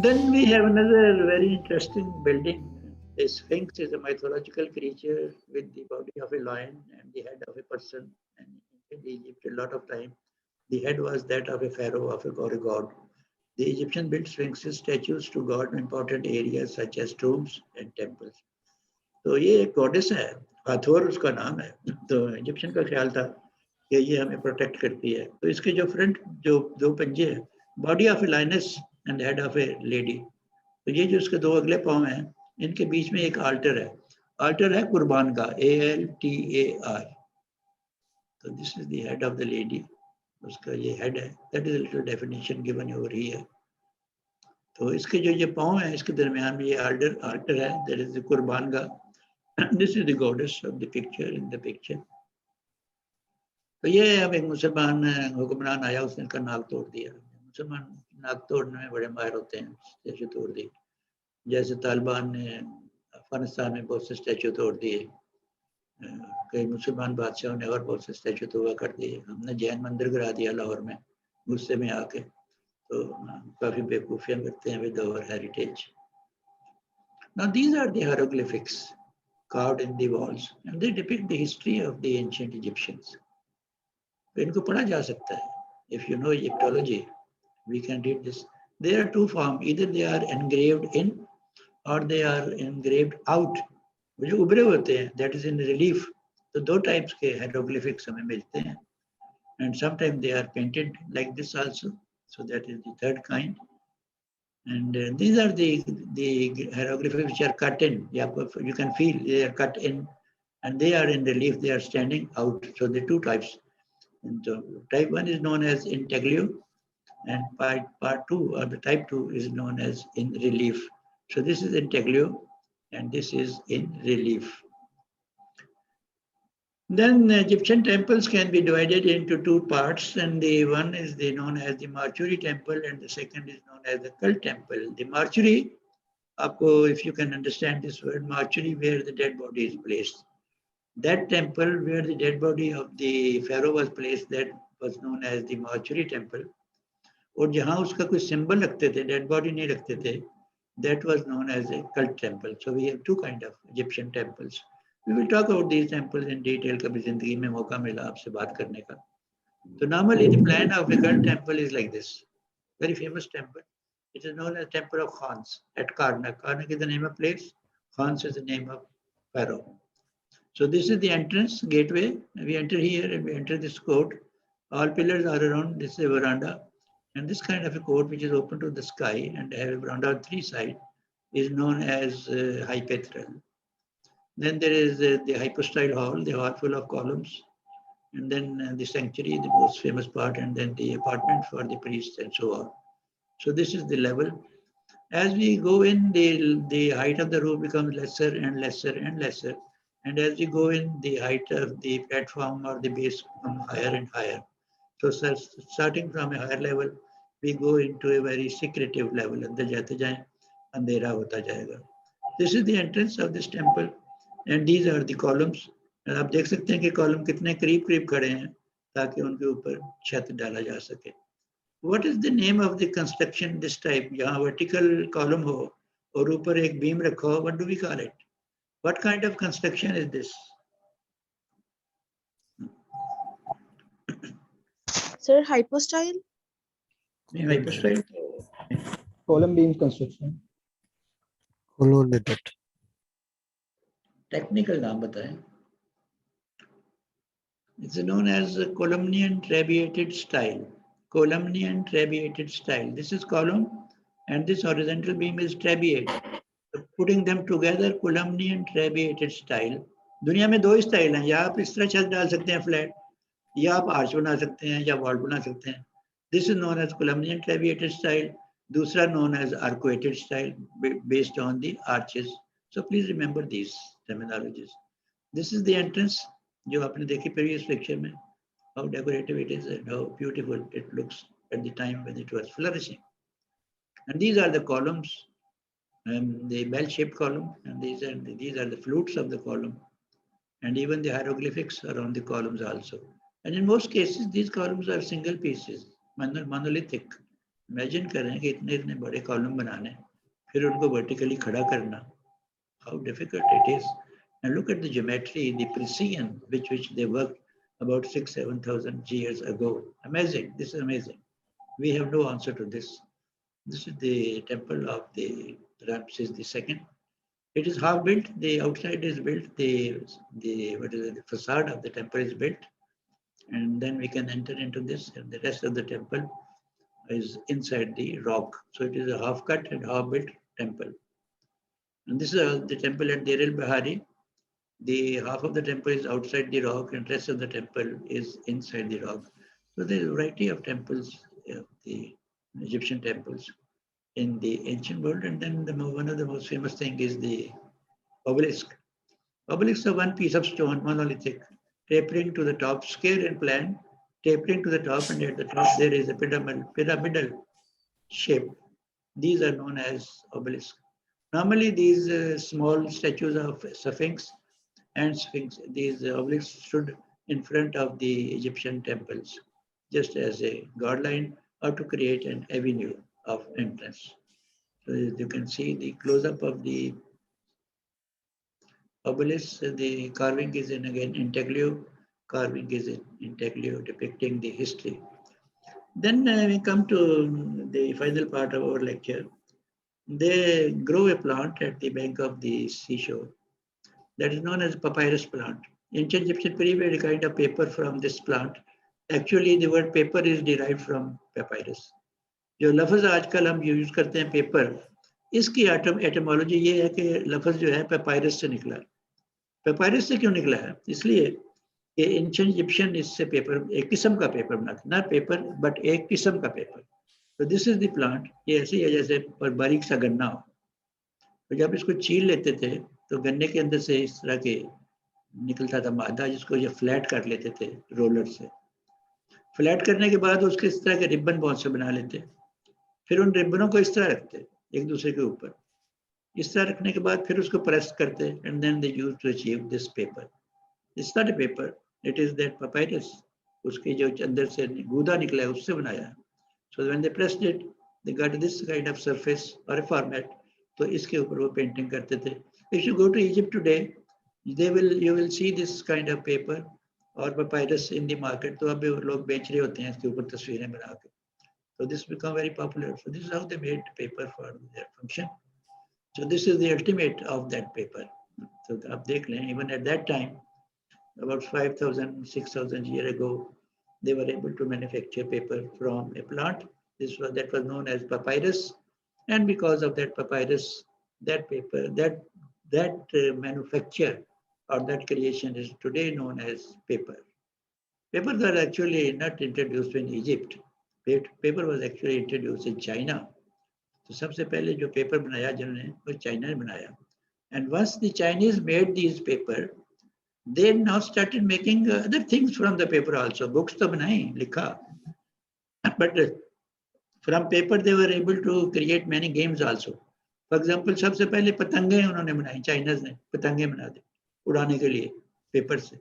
Then we have another very interesting building. The Sphinx is a mythological creature with the body of a lion and the head of a person. And in Egypt, a lot of time, the head was that of a pharaoh or a god. The Egyptians built sphinxes statues to god in important areas such as tombs and temples. तो ये एक goddess है, हाथोर उसका नाम है. तो Egyptian का ख्याल था कि ये हमें प्रोटेक्ट करती है. तो इसके जो फ्रंट जो दो पंजे हैं, body of a lioness and head of a lady. तो ये जो इसके दो अगले पाँव हैं, इनके बीच में एक आल्टर है. आल्टर है कुर्बान का, ALTAR. तो this is the head of the lady. उसका ये हेड है. That is a little definition given over here. तो इसके जो ये पाँव हैं, इसके दरमियान में ये आल्टर है. दैट इज द कुर्बान का. This is the goddess of the picture in the picture. तो ये अब एक मुसलमान हुक्मरान आया, उसने इसका नाक तोड़ दिया. मुसलमान नाक तोड़ने में बड़े माहिर होते हैं. स्टैचू तोड़ दी. जैसे तालिबान ने अफगानिस्तान में बहुत से स्टैचू तोड़ दिए. कई मुसलमान बादशाहों ने और बहुत से स्टैचू तोड़ा कर दिए. हमने जैन मंदिर गिरा दिया लाहौर में गुस्से में आके. तो काफ़ी बेवकूफ़ियाँ करते हैं with our heritage. Now these are the hieroglyphics carved in the walls, and they depict the history of the ancient Egyptians. तो इनको पढ़ा जा सकता है. If you know Egyptology, we can read this. There are two forms. Either they are engraved in or they are engraved out. जो उभरे होते हैं, that is in relief. तो दो types के hieroglyphics हमें मिलते हैं. And sometimes they are painted like this also. So that is the third kind. And these are the hieroglyphics which are cut in. You can feel they are cut in, and they are in relief. They are standing out. So the two types. And so type 1 is known as intaglio, and part 2 or the type 2 is known as in relief. So this is intaglio, and this is in relief. Then Egyptian temples can be divided into two parts, and the one is known as the mortuary temple, and the second is known as the cult temple. The mortuary, if you can understand this word, mortuary, where the dead body is placed. That temple where the dead body of the pharaoh was placed, that was known as the mortuary temple. और जहाँ उसका कोई symbol रखते थे, dead body नहीं रखते थे, that was known as a cult temple. So we have two kind of Egyptian temples. We will talk about these temples in detail. कभी जिंदगी में मौका मिला आपसे बात करने का. So normally the plan of a cult temple is like this. Very famous temple. It is known as Temple of Khans at Karnak. Karnak is the name of place. Khans is the name of pharaoh. So this is the entrance gateway. We enter here and we enter this court. All pillars are around. This is a veranda. And this kind of a court which is open to the sky and have a veranda on three sides is known as hypaethral. Then there is the hypostyle hall, the hall full of columns, and then the sanctuary, the most famous part, and then the apartment for the priests and so on. So this is the level. As we go in, the height of the roof becomes lesser and lesser and lesser. And as we go in, the height of the platform or the base becomes higher and higher. So starting from a higher level, we go into a very secretive level. अंदर जाते जाएं, अंधेरा होता जाएगा. This is the entrance of this temple. And these are the columns. And आप देख सकते हैं कि कॉलम कितने करीब करीब खड़े हैं ताकि उनके ऊपर छत डाला जा सके. What is the name of the construction this type? यहाँ vertical column हो और ऊपर एक beam रखा हो. What do we call it? What kind of construction is this? Sir, hypostyle? Hypostyle. Column beam construction. Colonnaded. Technical नाम बताएं. It's known as columnian trabeated style. Columnian trabeated style. This is column and this horizontal beam is trabeate. So putting them together, columnian trabeated style. दुनिया में दो style हैं. या आप इस तरह छत डाल सकते हैं फ्लैट, या आप आर्च बना सकते हैं या वॉल बना सकते हैं. This is known as columnian trabeated style. दूसरा known as arcuated style based on the arches. So please remember these terminologies. This is the entrance जो आपने देखी previous lecture में. How decorative it is and how beautiful it looks at the time when it was flourishing. And these are the columns, the bell-shaped column, and these are the flutes of the column, and even the hieroglyphics are on the columns also. And in most cases, these columns are single pieces, monolithic. Imagine कर रहे हैं कि इतने इतने बड़े column बनाने, फिर उनको वर्टिकली खड़ा करना, how difficult it is. And look at the geometry, the precision with which they worked about 6,000-7,000 years ago. Amazing. This is amazing. We have no answer to this. This is the temple of the Ramses II. It is half built. The outside is built. The facade of the temple is built, and then we can enter into this. And the rest of the temple is inside the rock. So it is a half cut and half built temple. And this is the temple at Deir el-Bahari. The half of the temple is outside the rock, and rest of the temple is inside the rock. So there is a variety of temples, the Egyptian temples in the ancient world. And then one of the most famous thing is the obelisk. Obelisks are one piece of stone, monolithic, tapering to the top, square in plan, tapering to the top, and at the top there is a pyramidal shape. These are known as obelisks. Normally, these small statues of Sphinx and Sphinx, these obelisks stood in front of the Egyptian temples, just as a guideline or to create an avenue of entrance. So you can see the close-up of the obelisk. The carving is in again intaglio. Carving is in intaglio, depicting the history. Then we come to the final part of our lecture. They grow a plant at the bank of the seashore that is known as papyrus plant. Ancient Egyptian period, a kind of paper from this plant. Actually, the word paper is derived from papyrus. जो लफ्ज़ आजकल हम use करते हैं paper, इसकी etymology ये है कि लफ्ज़ जो है पेपायरस से निकला। पेपायरस से क्यों निकला है? इसलिए कि एंशिएंट इजिप्शियन इससे पेपर, एक किस्म का पेपर बनाते, ना पेपर बट एक किस्म का पेपर। तो दिस इज द प्लांट। ये ऐसे ही है जैसे पर बारीक सा गन्ना हो। तो जब इसको छील लेते थे तो गन्ने के अंदर से इस तरह के निकलता था मादा, जिसको ये फ्लैट कर लेते थे रोलर से। फ्लैट करने के बाद उसके इस तरह के रिबन बहुत से बना लेते, फिर उन रिबनों को इस तरह रखते एक दूसरे के ऊपर। इस तरह रखने के बाद फिर उसको प्रेस करते, and then they use to achieve this paper. It's not a paper, it is that papyrus। उसके जो अंदर से गूदा निकला है उससे बनाया है। So when they pressed it, they got this kind of surface और अ फॉर्मेट। तो इसके ऊपर वो पेंटिंग करते थे। If you go to Egypt today, you will see this kind of paper और papyrus in the market। तो अब लोग बेच रहे होते हैं इसके ऊपर तस्वीरें बना के। So this become very popular. So this is how they made paper for their function. So this is the ultimate of that paper. So आप देख लें, even at that time, about 5,000, 6,000 years ago, they were able to manufacture paper from a plant. That was known as papyrus, and because of that papyrus, that paper, that manufacture or that creation is today known as paper. Papers are actually not introduced in Egypt. Paper was actually introduced in China. तो सबसे पहले जो paper बनाया जिन्होंने वो China ने बनाया। And once the Chinese made these paper, they now started making other things from the paper also. Books तो बनाई, लिखा, but from paper they were able to create many games also. For example, सबसे पहले पतंगे उन्होंने बनाई, China's ने पतंगे बना दी उड़ाने के लिए पेपर से।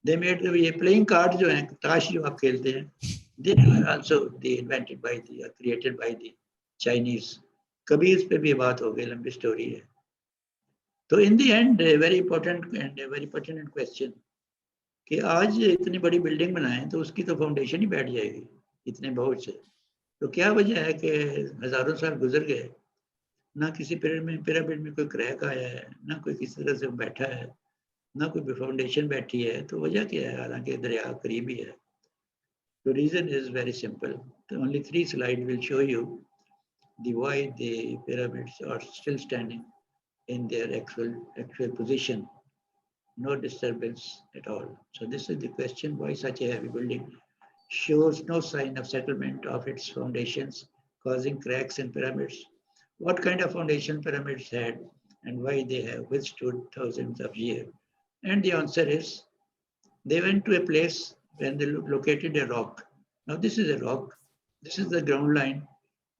They made ये प्लेइंग कार्ड जो हैं, ताश जो आप खेलते हैं, they were also invented by created by the Chinese. कभी इस पे भी बात हो गई, लंबी स्टोरी है। तो in the end, a very important and a very pertinent question कि आज इतनी बड़ी बिल्डिंग बनाएं तो उसकी तो फाउंडेशन ही बैठ जाएगी इतने बहुत से। तो क्या वजह है कि हजारों साल गुजर गए, ना किसी पिरामिड में कोई क्रैक आया है, ना कोई किसी तरह से बैठा है, ना कोई फाउंडेशन बैठी है। तो वजह क्या है? हालांकि दरिया करीब ही है। The reason is very simple. The only 3 slides will show you why the pyramids are still standing in their actual position. No disturbance at all. So this is the question: why such a heavy building shows no sign of settlement of its foundations, causing cracks in pyramids? What kind of foundation pyramids had, and why they have withstood thousands of years? And the answer is, they went to a place when they located a rock. Now this is a rock. This is the ground line.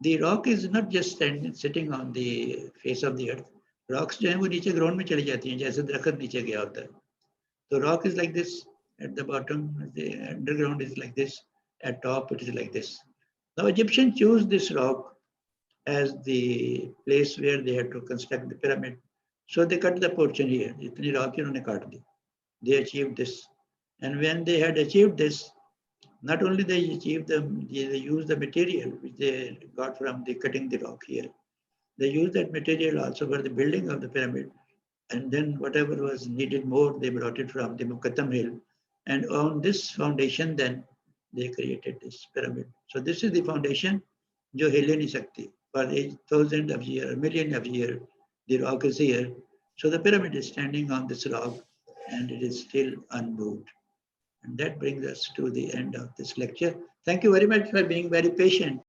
The rock is not just sitting on the face of the earth. Rocks जो हैं वो नीचे ground में चली जाती हैं, जैसे दरख्त नीचे गया होता है। तो rock is like this at the bottom, the underground is like this, at top it is like this. Now Egyptians choose this rock as the place where they had to construct the pyramid. So they cut the portion here. Itni rock इन्होंने काट दी. They achieved this. And when they had achieved this, not only they achieved they used the material which they got from the cutting the rock here. They used that material also for the building of the pyramid. And then whatever was needed more, they brought it from the Muqattam hill. And on this foundation, then they created this pyramid. So this is the foundation, jo hill nahi sakti. For thousands of years, million of years, the rock is here. So the pyramid is standing on this rock and it is still unmoved. And that brings us to the end of this lecture. Thank you very much for being very patient.